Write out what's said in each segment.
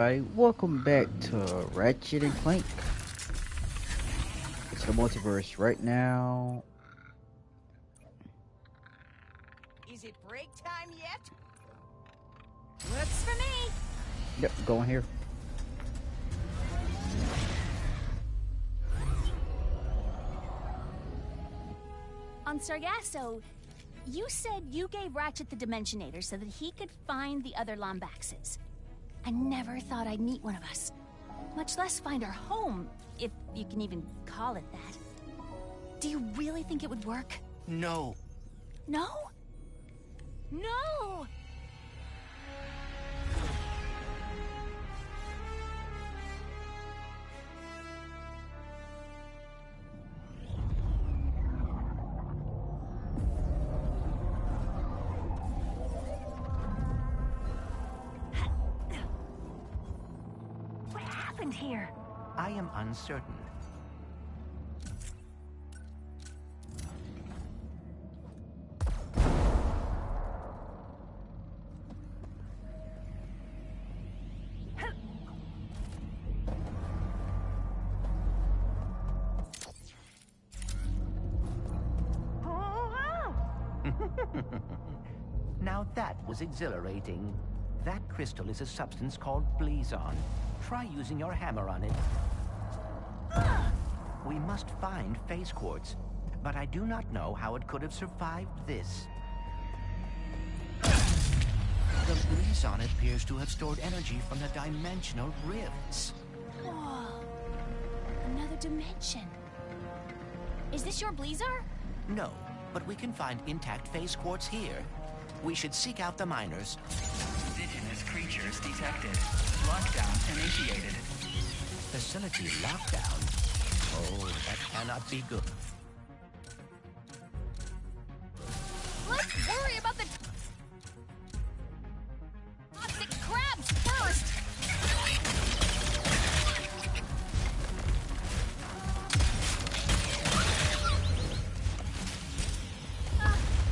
Hi, welcome back to Ratchet and Clank. It's the multiverse right now. Is it break time yet? Works for me. Yep, going here. On Sargasso, you said you gave Ratchet the Dimensionator so that he could find the other Lombaxes. I never thought I'd meet one of us, much less find our home, if you can even call it that. Do you really think it would work? No. No? No! What happened here? I am uncertain. Now that was exhilarating. That crystal is a substance called Blizon. Try using your hammer on it. We must find phase quartz, but I do not know how it could have survived this. The Blizon appears to have stored energy from the dimensional rifts. Whoa. Another dimension. Is this your Blizar? No, but we can find intact phase quartz here. We should seek out the miners. Indigenous creatures detected. Lockdown initiated. Facility lockdown? Oh, that cannot be good. Let's worry about the toxic crabs first!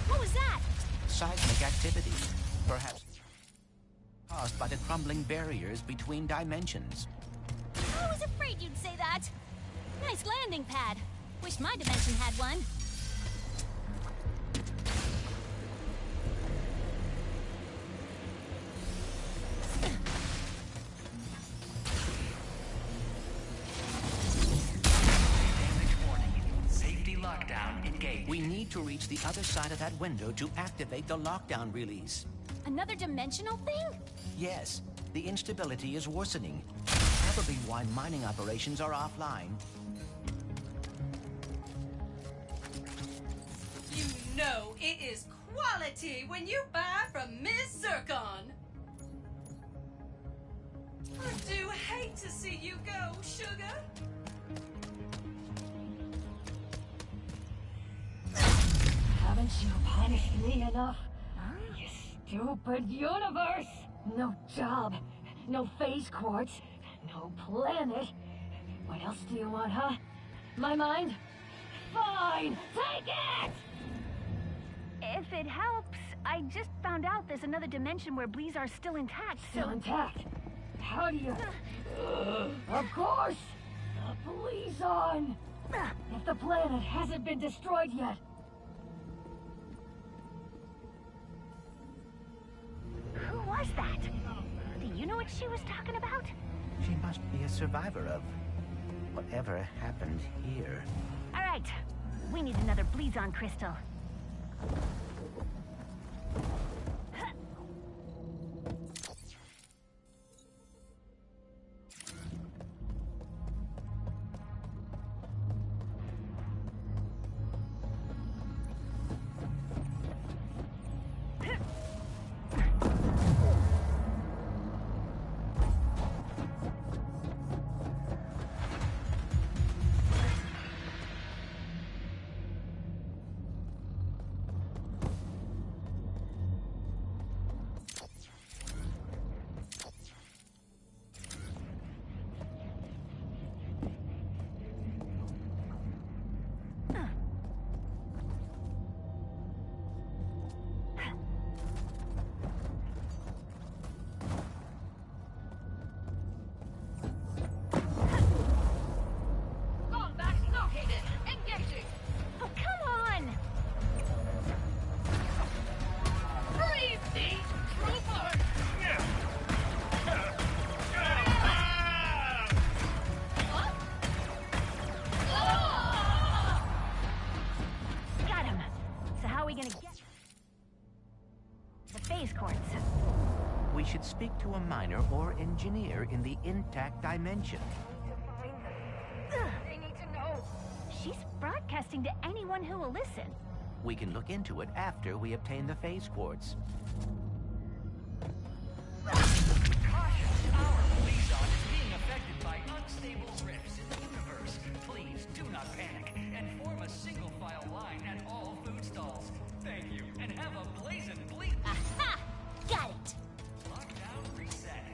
What was that? Seismic activity, perhaps caused by the crumbling barriers between dimensions. I was afraid you'd say that. Nice landing pad. Wish my dimension had one. Damage warning. Safety lockdown engaged. We need to reach the other side of that window to activate the lockdown release. Another dimensional thing? Yes, the instability is worsening. Probably why mining operations are offline. You know it is quality when you buy from Miss Zircon. I do hate to see you go, sugar. Haven't you punished me enough? You stupid universe! No job, no phase quartz, no planet. What else do you want, huh? My mind? Fine, take it! If it helps, I just found out there's another dimension where Blizar's still intact, Still intact. How do you... of course! The Blizon! If the planet hasn't been destroyed yet. Who was that? Do you know what she was talking about? She must be a survivor of whatever happened here. All right, we need another Blizon crystal. should speak to a miner or engineer in the intact dimension. They need to know. She's broadcasting to anyone who will listen. We can look into it after we obtain the phase quartz. Caution! Our Blizon is being affected by unstable rifts in the universe. Please do not panic and form a single file line at all food stalls. Thank you, and have a blazing bleep. Aha! Got it! Lockdown reset.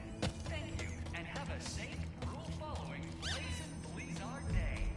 Thank you, and have a safe, rule-following, blazing Blizar day.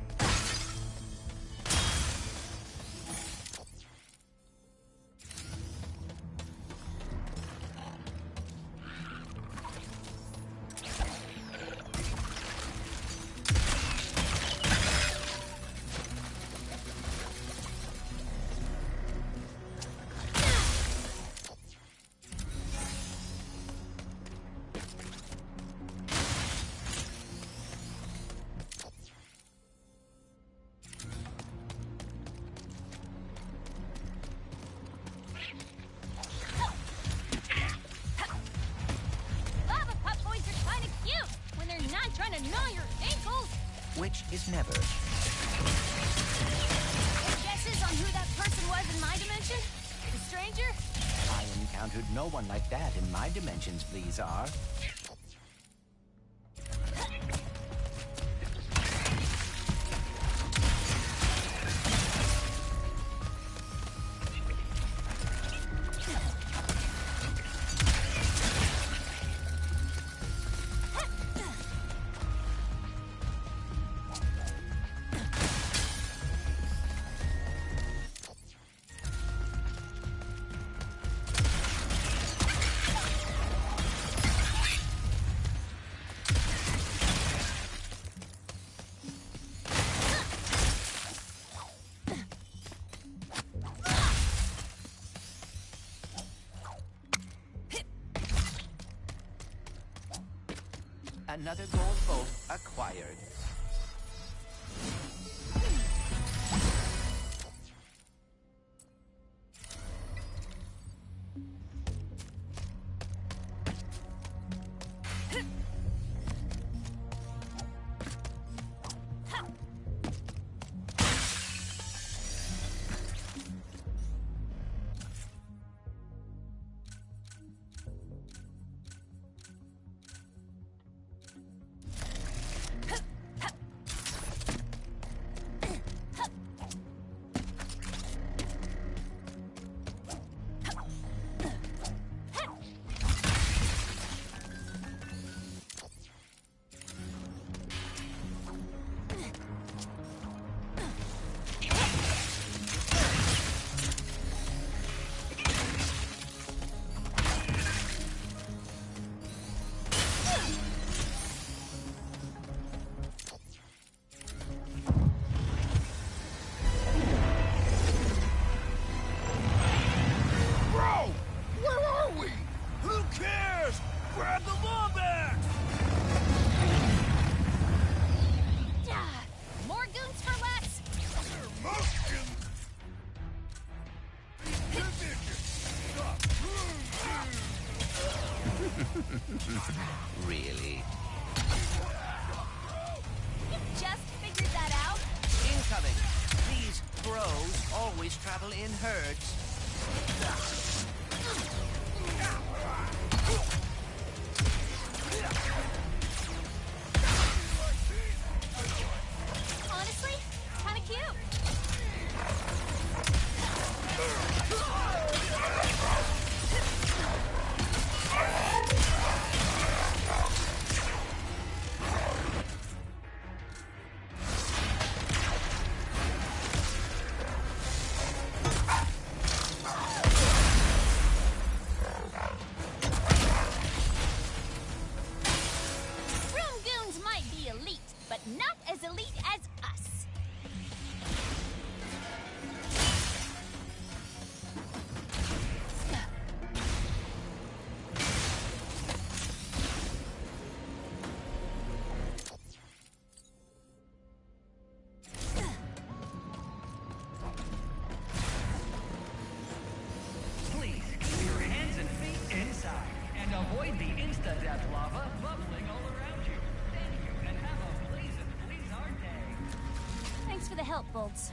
Lava Pup Boys are kinda cute when they're not trying to gnaw your ankles. Which is never. Any guesses on who that person was in my dimension? The stranger? I encountered no one like that in my dimensions, Blizar. Another gold bolt acquired. More goons for less? Really? You just figured that out? Incoming! These bros always travel in herds. Honestly, kinda cute. Room goons might be elite, but not as elite as us. Please keep your hands and feet inside and avoid the the help, Bolts.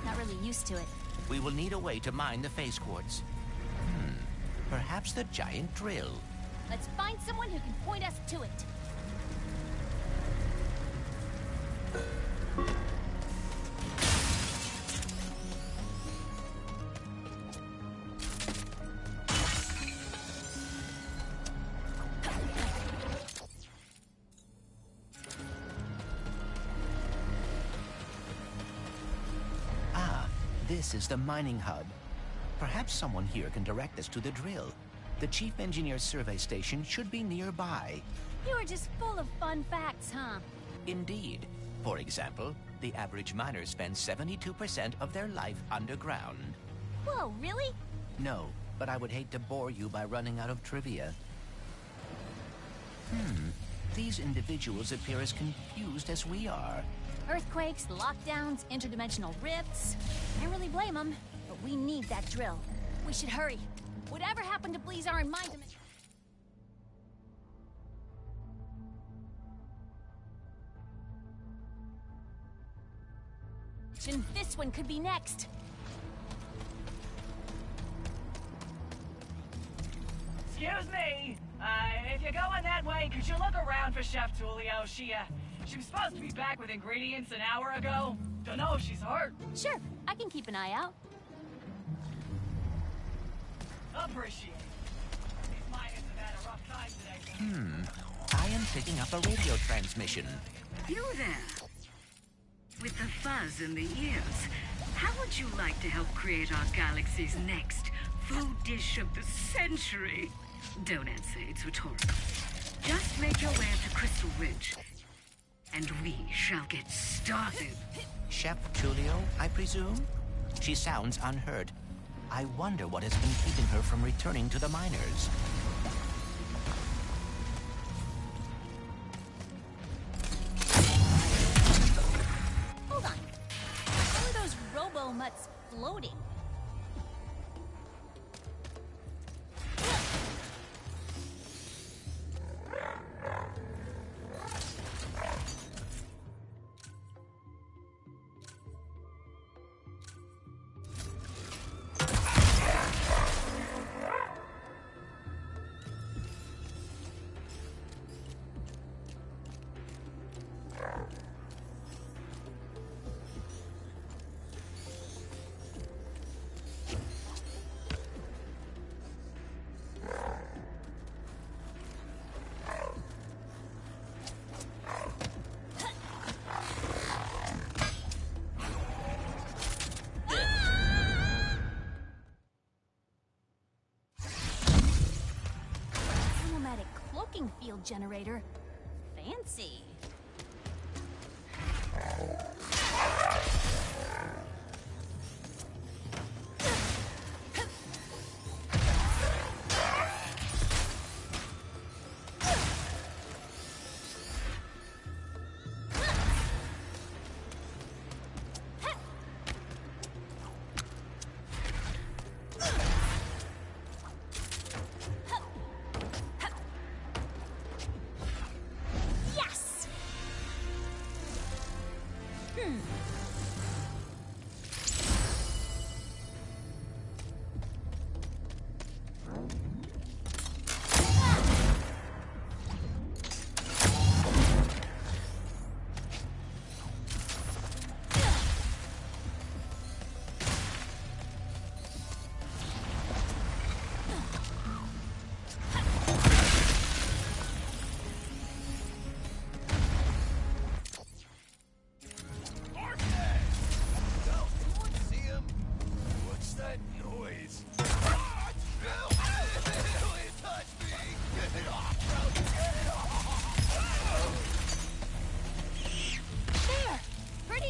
Not really used to it. We will need a way to mine the phase quartz. Perhaps the giant drill. Let's find someone who can point us to it. This is the mining hub. Perhaps someone here can direct us to the drill. The Chief Engineer's survey station should be nearby. You are just full of fun facts, huh? Indeed. For example, the average miner spends 72% of their life underground. Whoa, really? No, but I would hate to bore you by running out of trivia. These individuals appear as confused as we are. Earthquakes, lockdowns, interdimensional rifts. Can't really blame them, but we need that drill. We should hurry. Whatever happened to Blizar in my dimension? This one could be next. Excuse me. If you're going that way, could you look around for Chef Tulio? She was supposed to be back with ingredients an hour ago. Don't know if she's hurt. Sure, I can keep an eye out. Appreciate it. These miners have had a rough time today. I am picking up a radio transmission. You there? With the fuzz in the ears, how would you like to help create our galaxy's next food dish of the century? Don't answer, it's rhetorical. Just make your way to Crystal Ridge, and we shall get started. Chef Tulio, I presume? She sounds unhurt. I wonder what has been keeping her from returning to the miners. Hold on. How are those robo-mutts floating? Field generator. Fancy.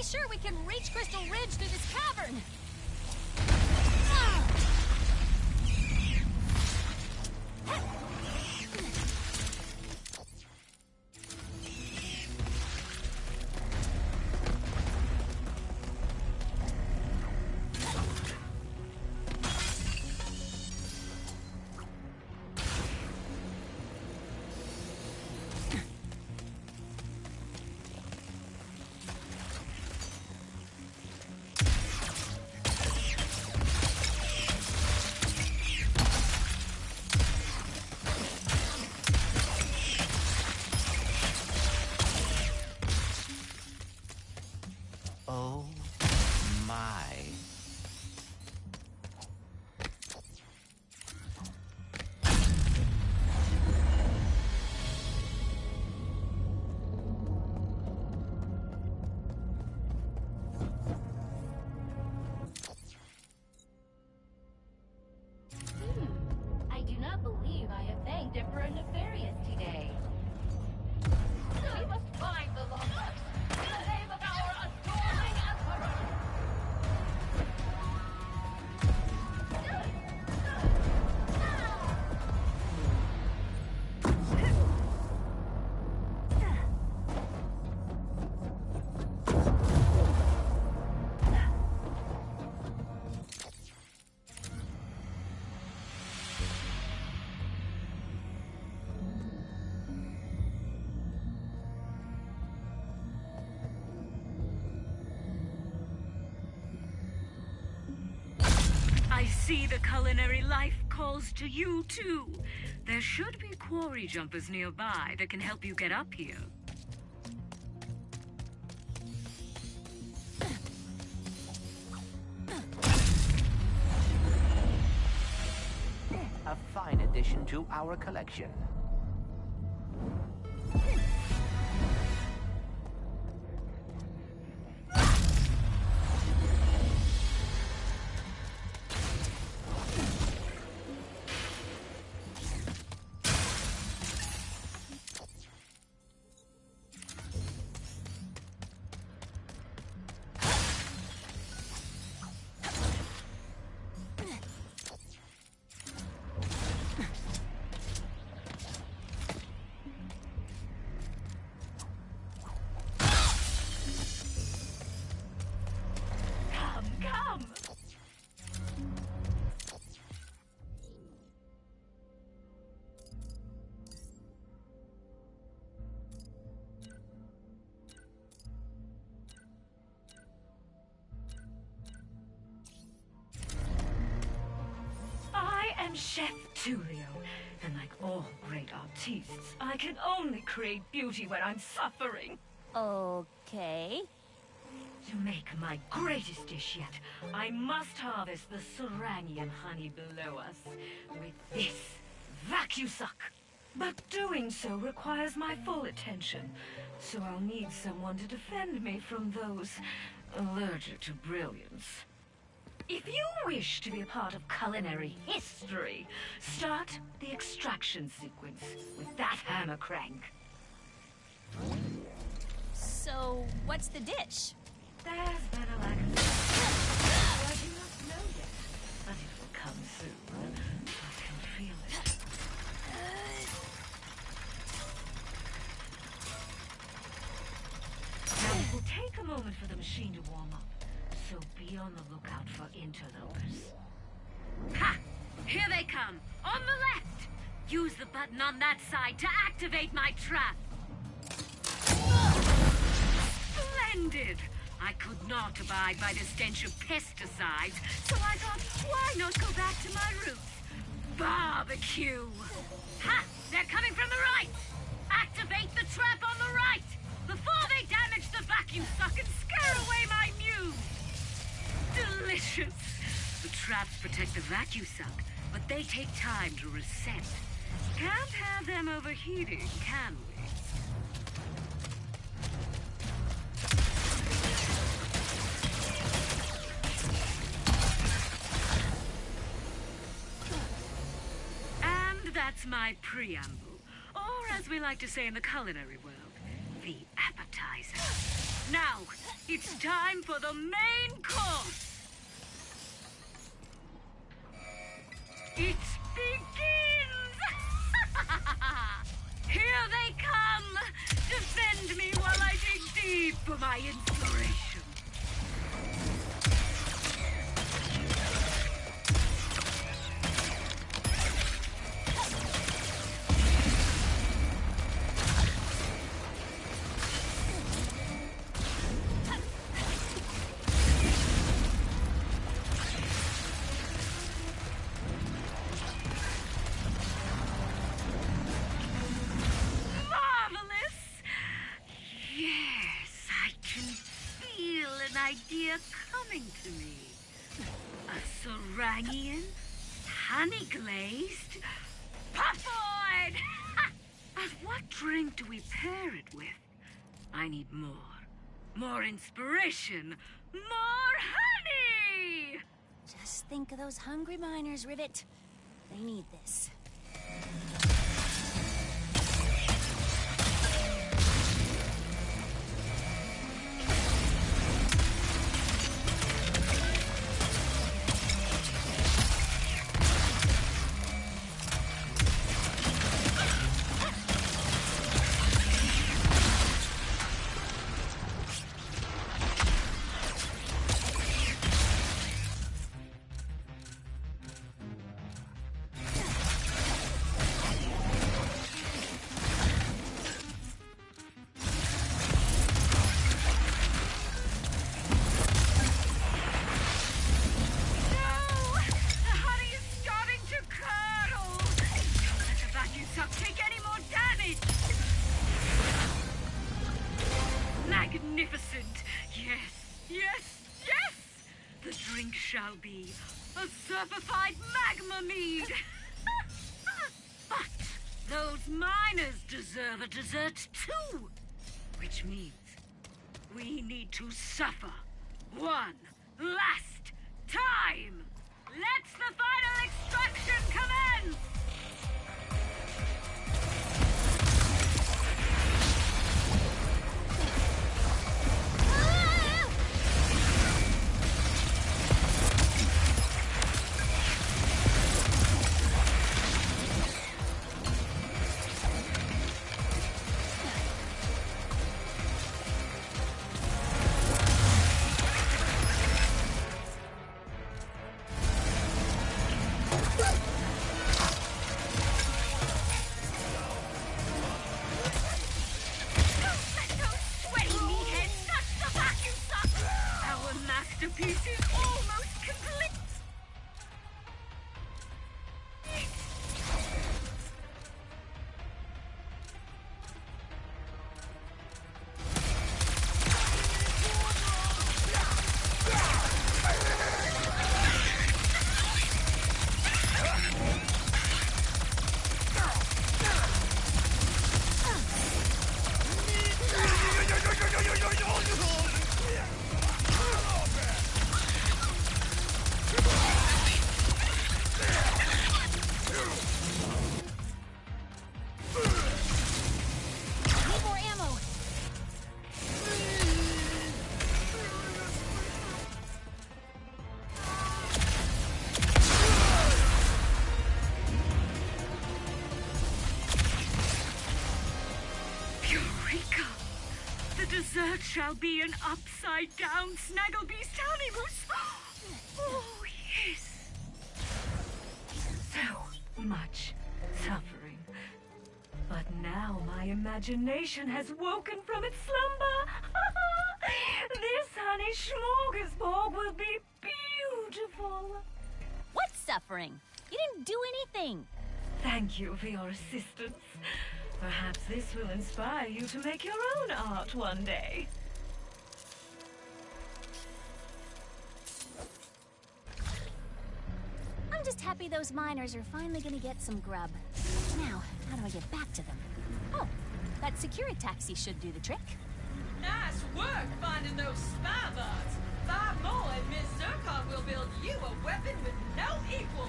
Sure we can reach Crystal Ridge through this cavern. see the culinary life calls to you, too. There should be quarry jumpers nearby that can help you get up here. A fine addition to our collection. Come! I am Chef Tulio, and like all great artistes, I can only create beauty when I'm suffering. Okay. To make my greatest dish yet, I must harvest the Sarangian honey below us with this vacusuck. But doing so requires my full attention, so I'll need someone to defend me from those allergic to brilliance. If you wish to be a part of culinary history, start the extraction sequence with that hammer crank. So, what's the dish? There's been a lack of so I do not know yet, but it will come soon. I can feel it. Now it will take a moment for the machine to warm up, so be on the lookout for interlopers. Ha! Here they come! On the left! Use the button on that side to activate my trap! Splendid! I could not abide by the stench of pesticides, so I thought, why not go back to my roots? Barbecue! Ha! They're coming from the right! Activate the trap on the right! Before they damage the vacuum suck and scare away my muse! Delicious! The traps protect the vacuum suck, but they take time to reset. Can't have them overheating, can we? And that's my preamble. Or as we like to say in the culinary world, the appetizer. Now, it's time for the main course! It begins! Here they come! Defend me while I dig deep for my inspiration. Idea coming to me. A Sarangian, honey glazed, puffoid! But what drink do we pair it with? I need more. More inspiration. More honey! Just think of those hungry miners, Rivet. They need this. magnificent. Yes, yes, yes! The drink shall be a certified magma mead. But those miners deserve a dessert too. Which means we need to suffer one last time. Let the final extraction commence! Masterpiece is almost complete! Need more ammo. Eureka! The dessert shall be an upside-down Snagglebeast Honeymoose! Oh, yes! So much suffering. But now my imagination has woken from its slumber. This honey smorgasbord will be beautiful. What suffering? You didn't do anything. Thank you for your assistance. Perhaps this will inspire you to make your own art one day. I'm just happy those miners are finally gonna get some grub. Now, how do I get back to them? Oh, that security taxi should do the trick. Nice work finding those spy bots. 5 more and Miss Zircon will build you a weapon with no equal.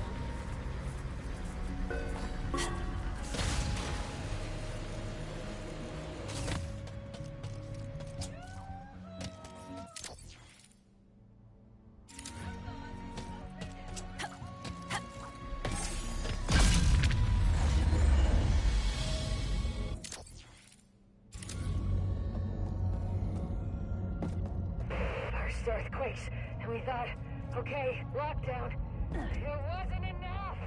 First earthquakes, and we thought, okay, lockdown. It wasn't enough!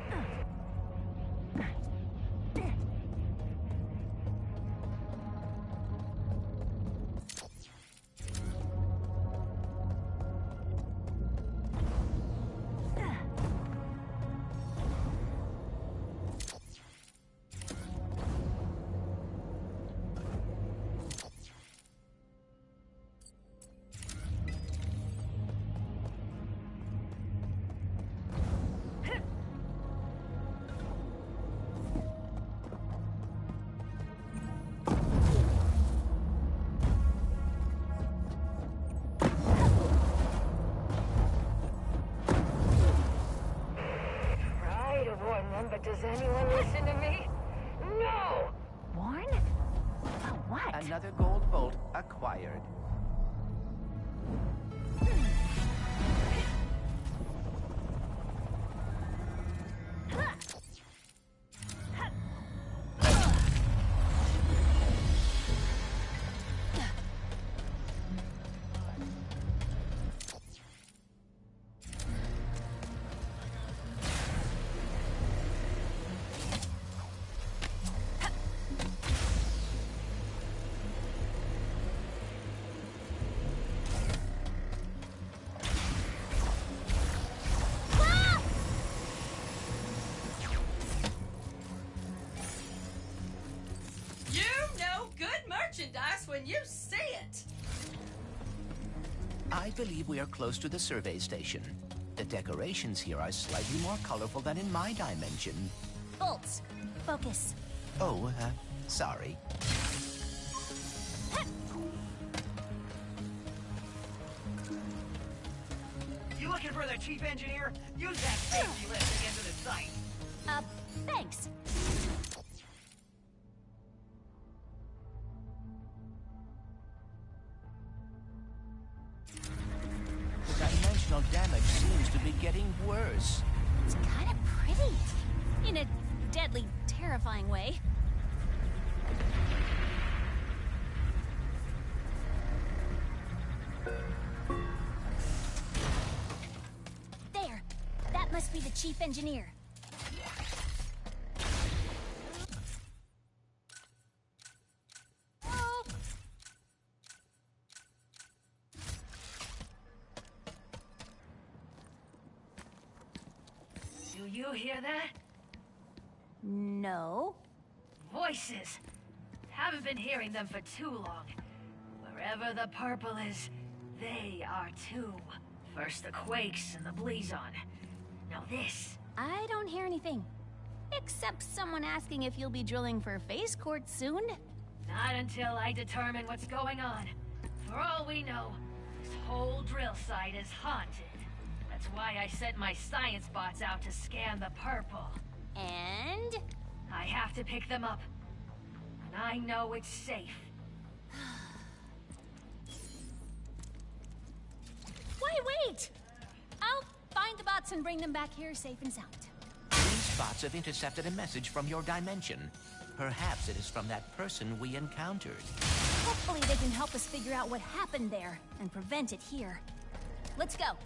But does anyone listen to me? No! Warn? About what? Another gold bolt acquired. when you see it! I believe we are close to the survey station. The decorations here are slightly more colorful than in my dimension. Bolts, focus. Oh, sorry. You looking for the chief engineer? Use that safety lift to get to the site. Thanks. The dimensional damage seems to be getting worse. It's kind of pretty. In a deadly, terrifying way. There. That must be the chief engineer. Do you hear that? No. Voices. Haven't been hearing them for too long. Wherever the purple is, they are too. First the quakes and the Blizon. Now this. I don't hear anything. Except someone asking if you'll be drilling for phase quartz soon. Not until I determine what's going on. For all we know, this whole drill site is haunted. That's why I sent my science bots out to scan the purple. And? I have to pick them up. And I know it's safe. Wait! I'll find the bots and bring them back here safe and sound. These bots have intercepted a message from your dimension. Perhaps it is from that person we encountered. Hopefully they can help us figure out what happened there and prevent it here. Let's go.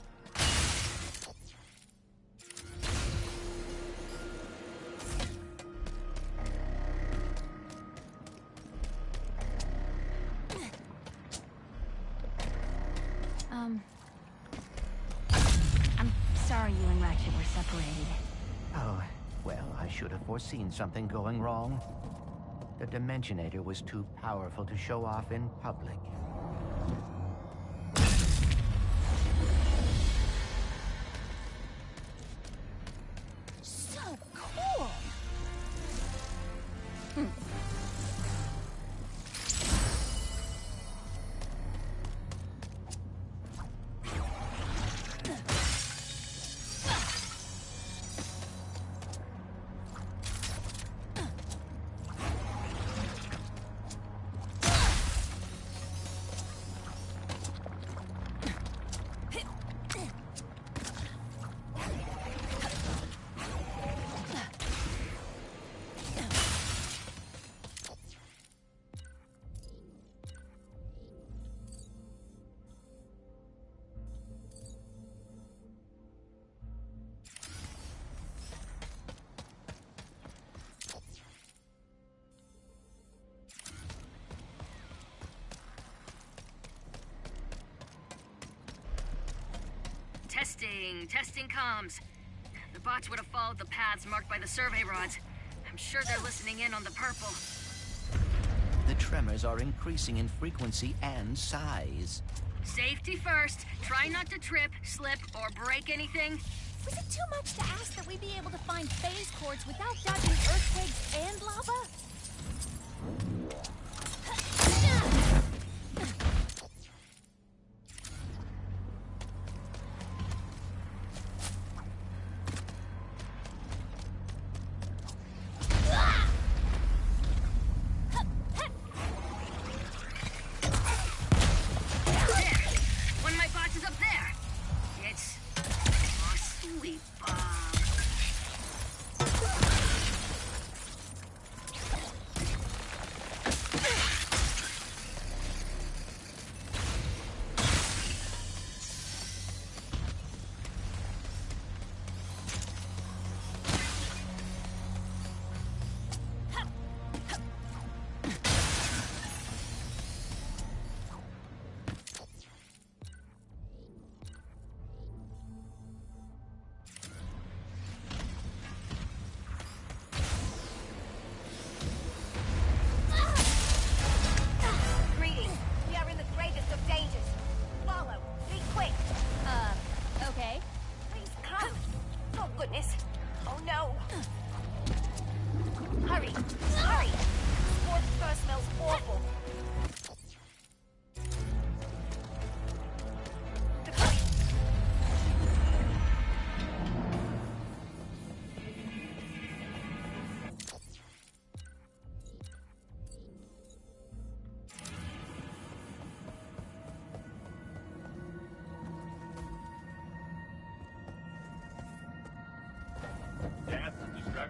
I'm sorry you and Ratchet were separated. Oh, well, I should have foreseen something going wrong. The Dimensionator was too powerful to show off in public. So cool! Testing comms. The bots would have followed the paths marked by the survey rods. I'm sure they're listening in on the purple. The tremors are increasing in frequency and size. Safety first. Try not to trip, slip, or break anything. Was it too much to ask that we be able to find phase quartz without dodging earthquakes and lava? One of my bots is up there. It's... Oh, sweet Bob.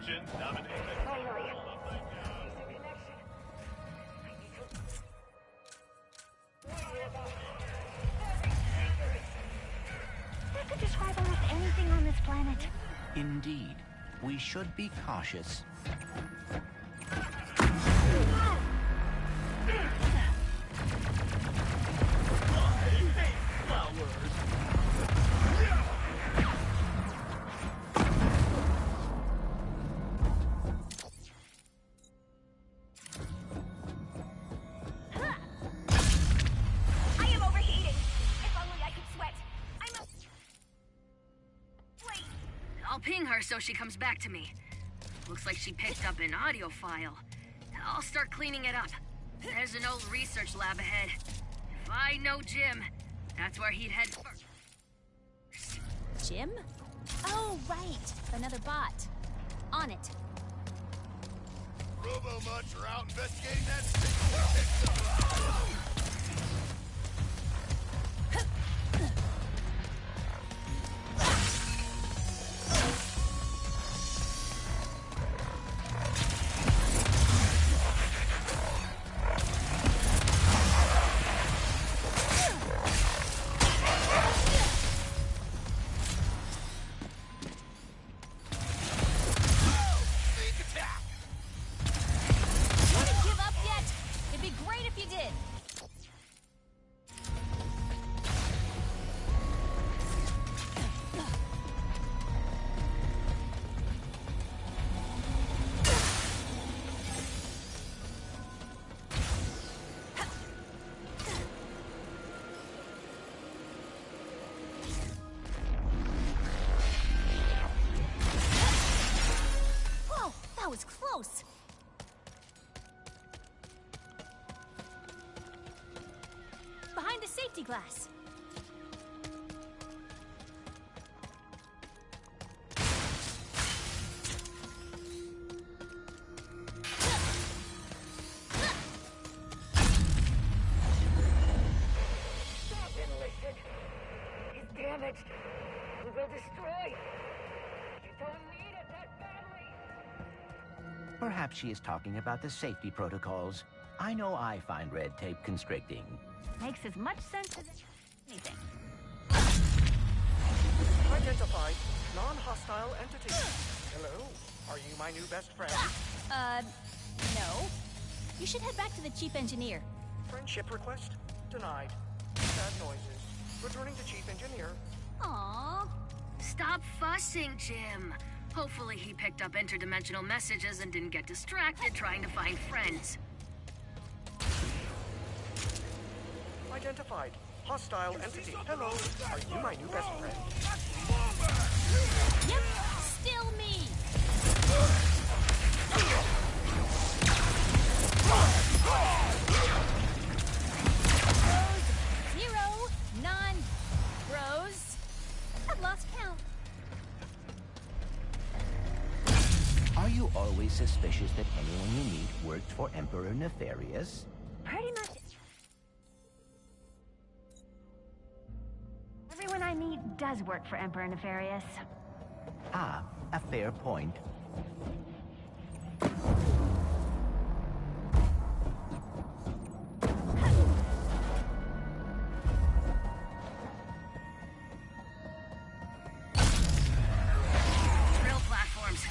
Finally. That could describe almost anything on this planet. Indeed. We should be cautious. I am overheating. If only I could sweat. Wait. I'll ping her so she comes back to me. Looks like she picked up an audio file. I'll start cleaning it up. There's an old research lab ahead. If I know Jim, that's where he'd head first. Jim? Oh, right. Another bot. On it. Robo-Mutts are out investigating that Wouldn't give up yet. It'd be great if you did. Whoa, that was close. Behind the safety glass. Stop and listen. He's damaged. We will destroy. You don't need it that badly. Perhaps she is talking about the safety protocols. I know I find red tape constricting. Makes as much sense as anything. Identified non-hostile entity. Hello, are you my new best friend? No. You should head back to the chief engineer. Friendship request denied. Bad noises. Returning to chief engineer. Aww. Stop fussing, Jim. Hopefully he picked up interdimensional messages and didn't get distracted trying to find friends. Identified hostile entity. Hello, are you my new best friend? Yep, still me. Bros, 0, non-bros. I've lost count. Are you always suspicious that anyone you meet works for Emperor Nefarious? Pretty much everyone I meet does work for Emperor Nefarious. Ah, a fair point. Drill platforms.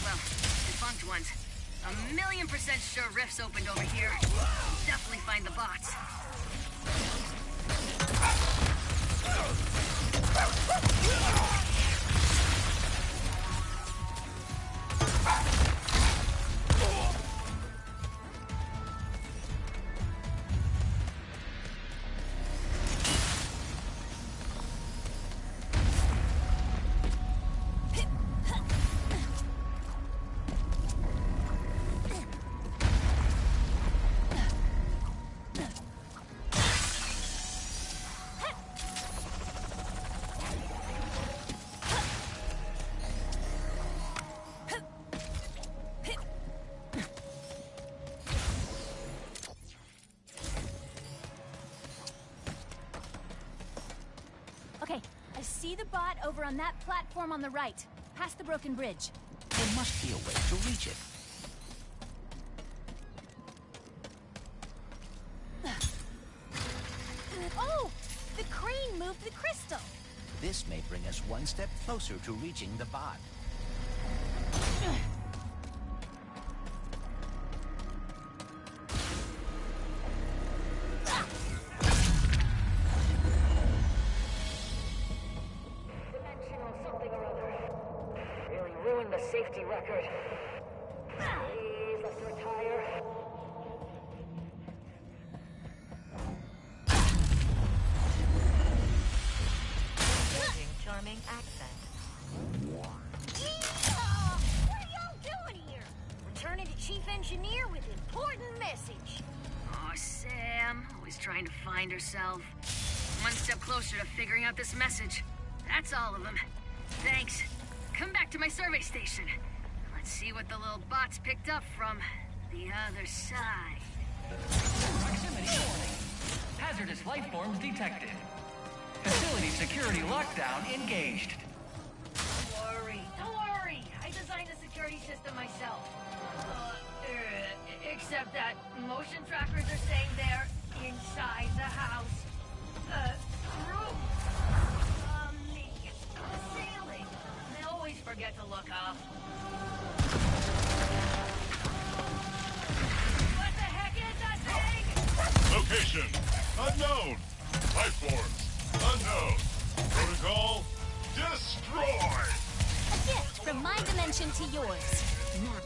Well, defunct ones. 1,000,000% sure rifts opened over here. Definitely find the bots. Okay, I see the bot over on that platform on the right, past the broken bridge. There must be a way to reach it. Oh! The crane moved the crystal! This may bring us one step closer to reaching the bot. Dimensional something or other. Really ruined the safety record. Please, let's retire. Charming accent. Yeehaw! What are y'all doing here? Returning to Chief Engineer with important message. Oh, Sam, always trying to find herself. One step closer to figuring out this message. That's all of them. Thanks. Come back to my survey station. Let's see what the little bots picked up from the other side. Proximity warning. Hazardous life forms detected. Facility security lockdown engaged. Don't worry. I designed the security system myself. Except that motion trackers are saying they're inside the house. Roof. Me. The ceiling. They always forget to look up. What the heck is that thing? Location unknown. Life forms unknown. Protocol destroy. A gift from my dimension to yours. Now.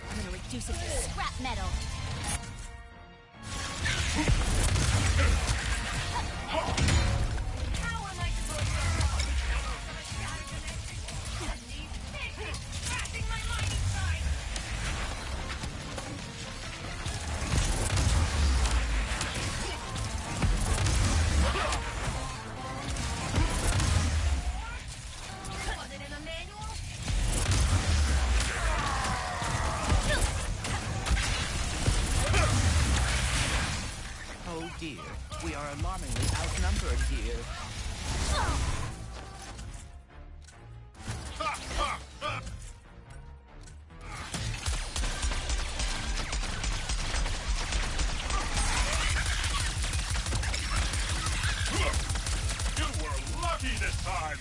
I'm gonna reduce it to scrap metal. How am I supposed to know? A shattered dimension. And these fishes crashing my mining site. Was it in the manual? Oh dear, we are alarmingly outnumbered here. You were lucky this time.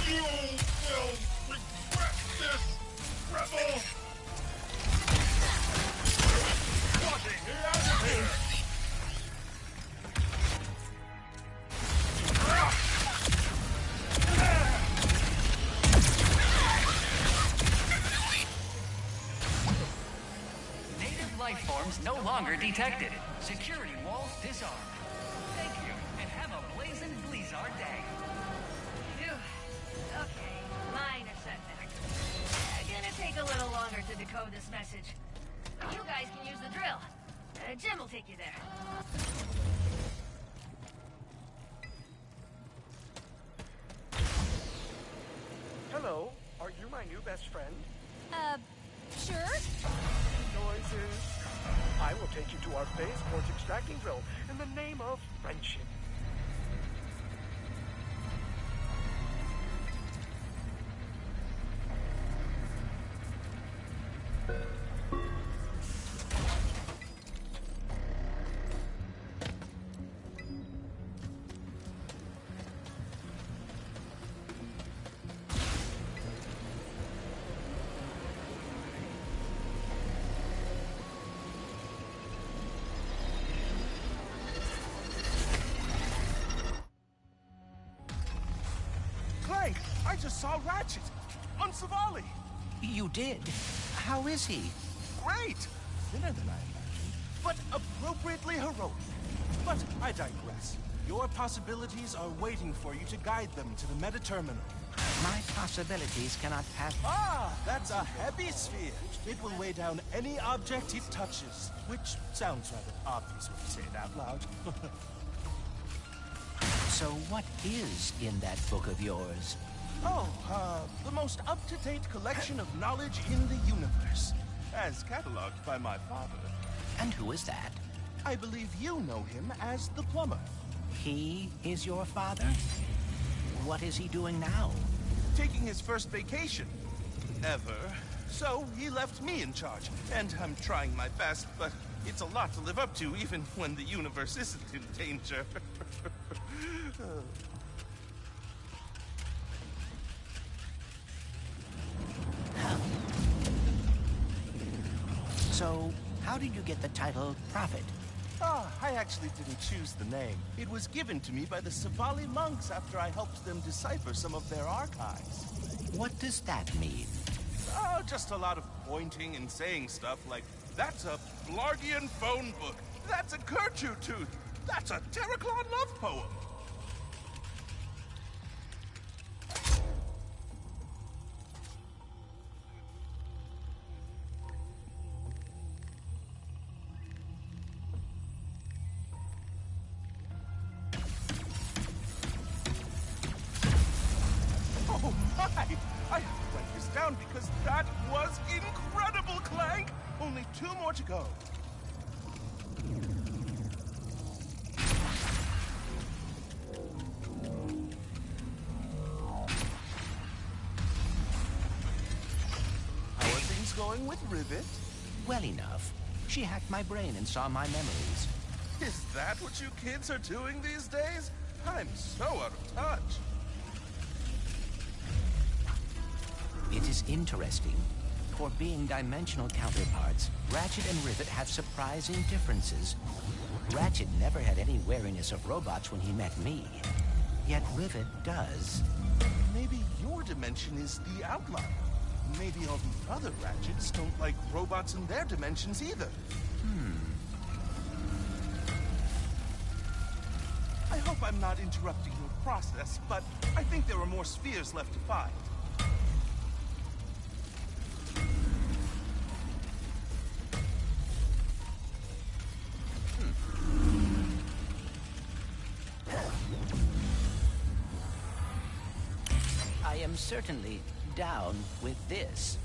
You will regret this, rebel! Watching the agitator! Native life forms no longer detected. Security walls disarmed. Thank you, and have a blazing Blizzard day. Phew. Okay, minor setback. Gonna take a little longer to decode this message. You guys can use the drill. Jim will take you there. Hello, are you my new best friend? Sure? Noises. I will take you to our spaceport extracting drill in the name of friendship. Clank, I just saw Ratchet on Savali. You did? How is he? Great! Thinner than I imagined, but appropriately heroic. But I digress. Your possibilities are waiting for you to guide them to the meta-terminal. My possibilities cannot pass... Ah, that's a heavy sphere. It will weigh down any object it touches, which sounds rather obvious when you say it out loud. So what is in that book of yours? Oh, the most up-to-date collection of knowledge in the universe, as cataloged by my father. And who is that? I believe you know him as the plumber. He is your father? What is he doing now? Taking his first vacation. Ever. So he left me in charge, and I'm trying my best, but it's a lot to live up to even when the universe isn't in danger. So, how did you get the title Prophet? I actually didn't choose the name. It was given to me by the Savali monks after I helped them decipher some of their archives. What does that mean? Oh, just a lot of pointing and saying stuff like, that's a Blargian phone book, that's a Kerchu tooth, that's a Terraclon love poem. Oh my! I have to write this down because that was incredible, Clank! Only 2 more to go. How are things going with Rivet? Well enough. She hacked my brain and saw my memories. Is that what you kids are doing these days? I'm so out of touch. It is interesting. For being dimensional counterparts, Ratchet and Rivet have surprising differences. Ratchet never had any wariness of robots when he met me. Yet Rivet does. Maybe your dimension is the outlier. Maybe all the other Ratchets don't like robots in their dimensions either. I hope I'm not interrupting your process, but I think there are more spheres left to find. I am certainly down with this.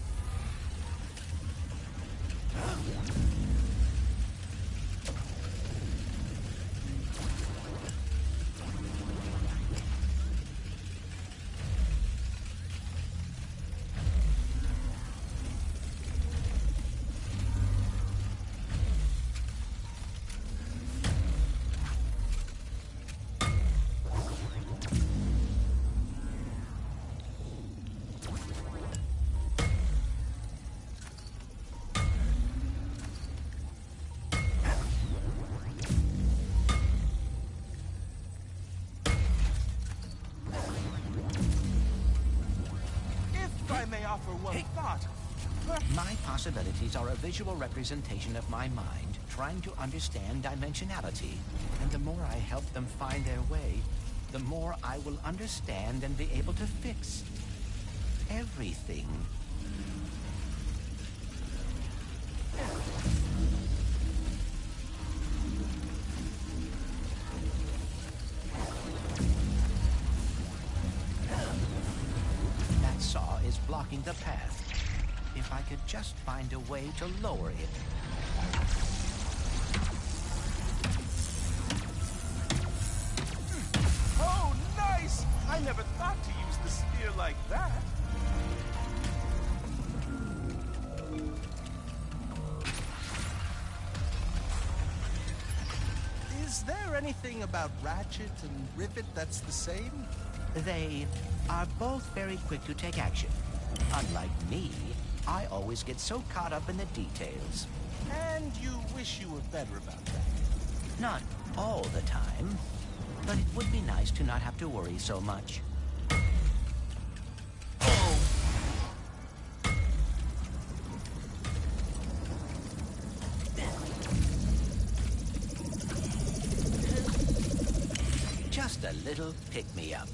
Offer one thought. My possibilities are a visual representation of my mind, trying to understand dimensionality. And the more I help them find their way, the more I will understand and be able to fix everything. Blocking the path. If I could just find a way to lower it. Oh, nice! I never thought to use the spear like that. Is there anything about Ratchet and Rivet that's the same? They are both very quick to take action. Unlike me, I always get so caught up in the details. And you wish you were better about that. Not all the time, but it would be nice to not have to worry so much. little pick-me-up.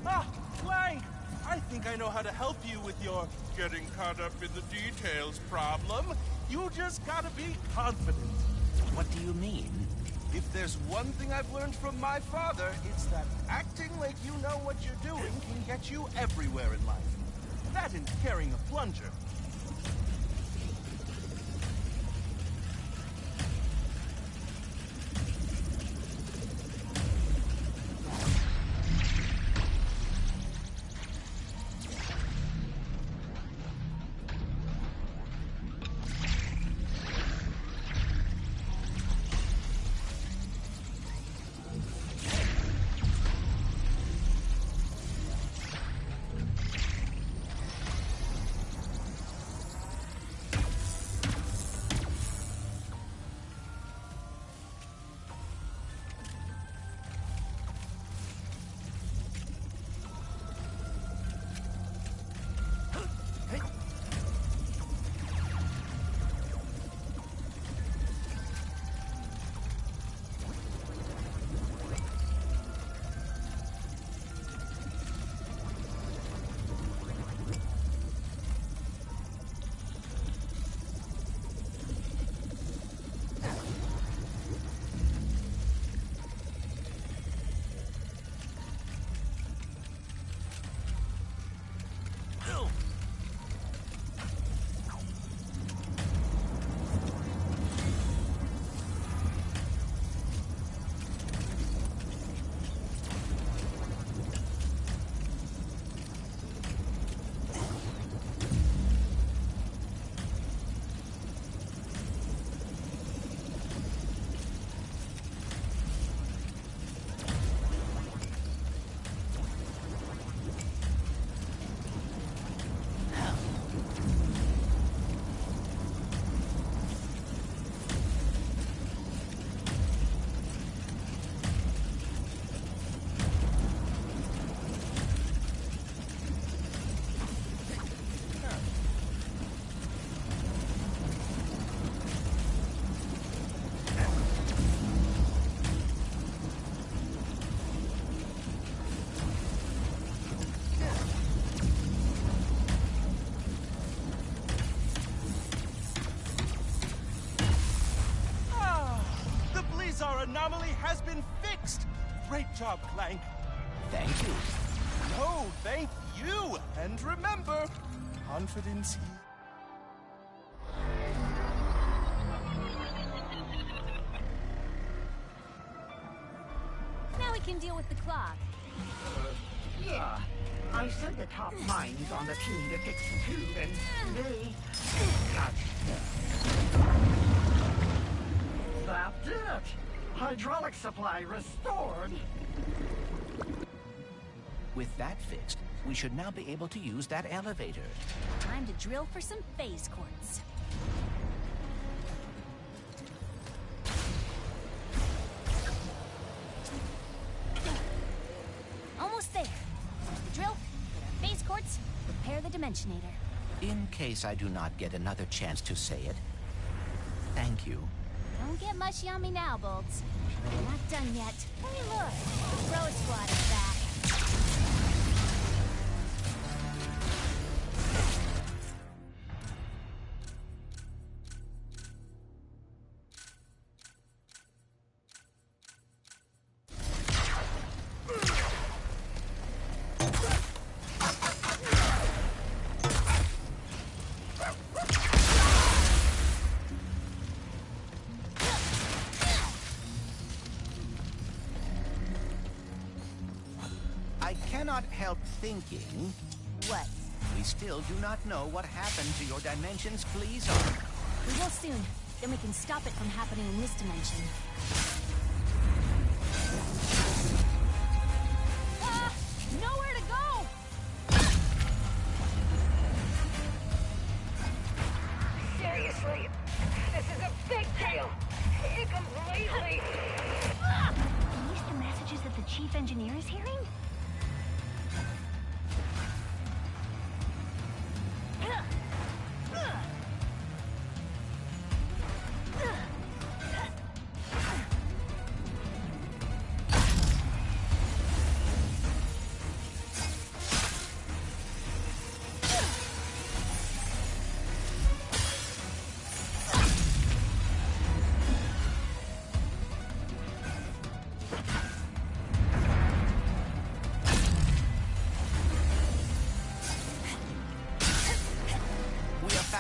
Ah, Clank! I think I know how to help you with your getting caught up in the details problem. You just gotta be confident. What do you mean? If there's one thing I've learned from my father, it's that acting like you know what you're doing can get you everywhere in life. That and carrying a plunger. Our anomaly has been fixed! Great job, Clank. Thank you. No, thank you! And remember, confidence here. Now we can deal with the clock. Yeah. I sent the top minds on the team to fix the tube, and they... That did it! Hydraulic supply restored! With that fixed, we should now be able to use that elevator. Time to drill for some phase quartz. Almost there. Drill, get our phase quartz, repair the Dimensionator. In case I do not get another chance to say it, thank you. Don't get mushy on me now, Bolts. We're not done yet. Hey, look! The Bro Squad is back. I cannot help thinking... What? We still do not know what happened to your dimension's Fleazon. We will soon. Then we can stop it from happening in this dimension. Ah! Nowhere to go! Seriously, this is a big deal. It completely... Ah! Are these the messages that the Chief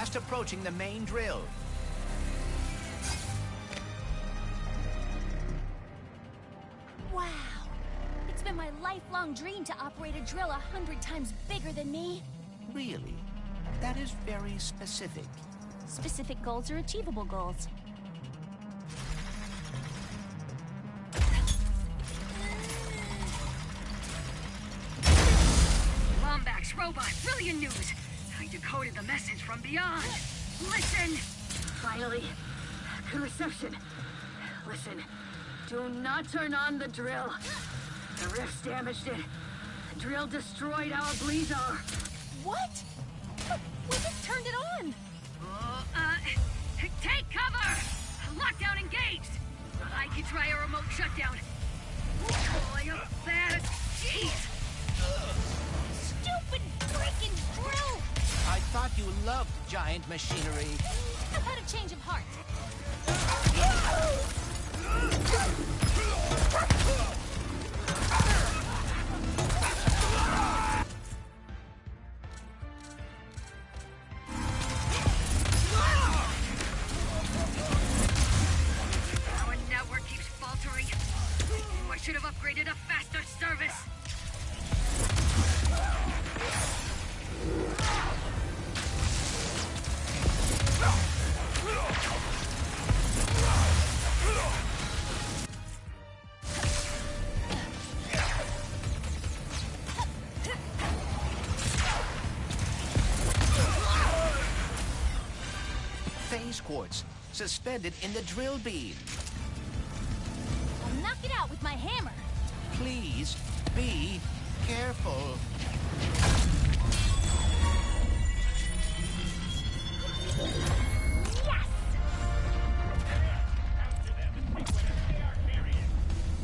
just approaching the main drill. Wow. It's been my lifelong dream to operate a drill 100 times bigger than me. Really? That is very specific. Specific goals are achievable goals. Lombax robot, brilliant news! I decoded the message from beyond. Listen! Finally, good reception. Listen, do not turn on the drill. The rifts damaged it. The drill destroyed our Blizar. What? But we just turned it on! Take cover! Lockdown engaged! I can try a remote shutdown. Boy, up that! Jeez! Stupid freaking drill! I thought you loved giant machinery. I've had a change of heart. Our network keeps faltering. I should have upgraded a faster service. Phase quartz suspended in the drill beam. I'll knock it out with my hammer. Please be careful. Yes!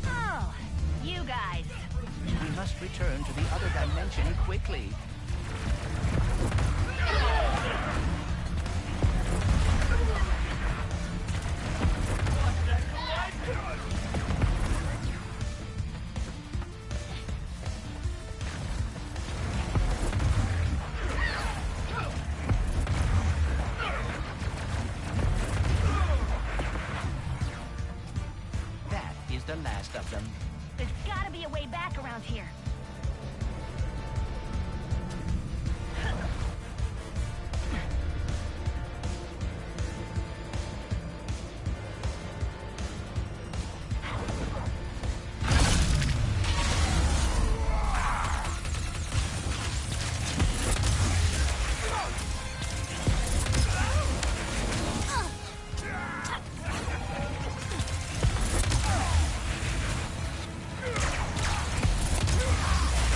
Oh, you guys. We must return to the other dimension quickly. That is the last of them. There's gotta be a way back around here.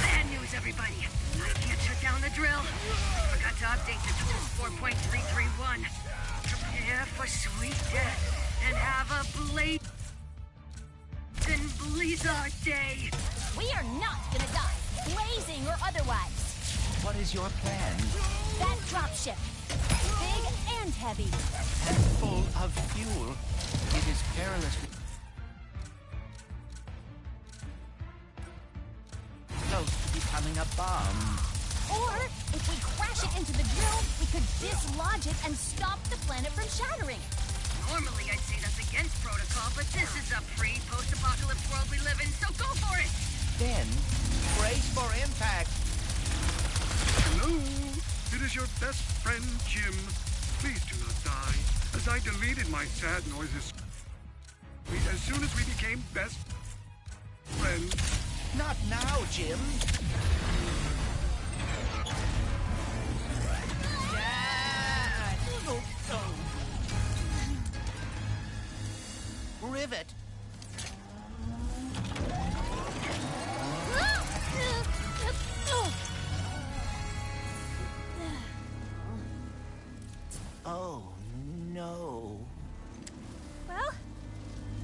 Bad news, everybody. I can't shut down the drill. I forgot to update the tools 4.331. Prepare for sweet death and have a blazing Blizzard day. We are not gonna die, blazing or otherwise. What is your plan? That dropship, big and heavy. And full of fuel. It is perilously close to becoming a bomb. Or, if we crash it into the drill, we could dislodge it and stop the planet from shattering. Normally I'd say that's against protocol, but this is a free post-apocalypse world we live in, so go for it! Then, brace for impact. Hello, it is your best friend, Jim. Please do not die, as I deleted my sad noises as soon as we became best friends. Not now, Jim. Rivet. Oh, no. Well,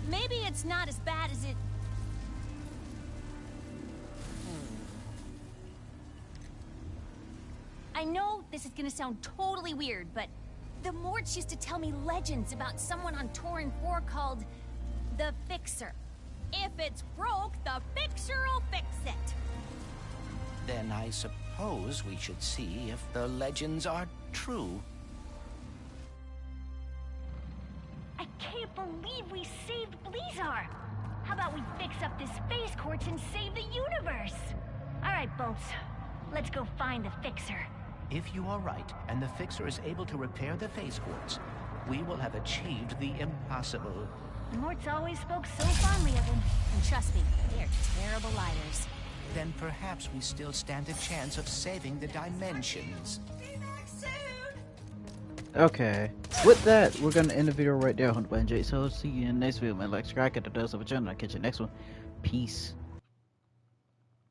maybe it's not as bad as it... I know this is gonna sound totally weird, but the Morts used to tell me legends about someone on Torrin 4 called the Fixer. If it's broke, the Fixer'll fix it. Then I suppose we should see if the legends are true. believe we saved Blizzar. How about we fix up this phase quartz and save the universe? Alright, Bolts. Let's go find the fixer. If you are right, and the fixer is able to repair the phase quartz, we will have achieved the impossible. Mort's always spoke so fondly of him. And trust me, they're terrible liars. Then perhaps we still stand a chance of saving the dimensions. Okay. With that, we're gonna end the video right there, Hunter by NJ. So see you in the next video, man. Like, subscribe, get the dose of a channel. I'll catch you next one. Peace.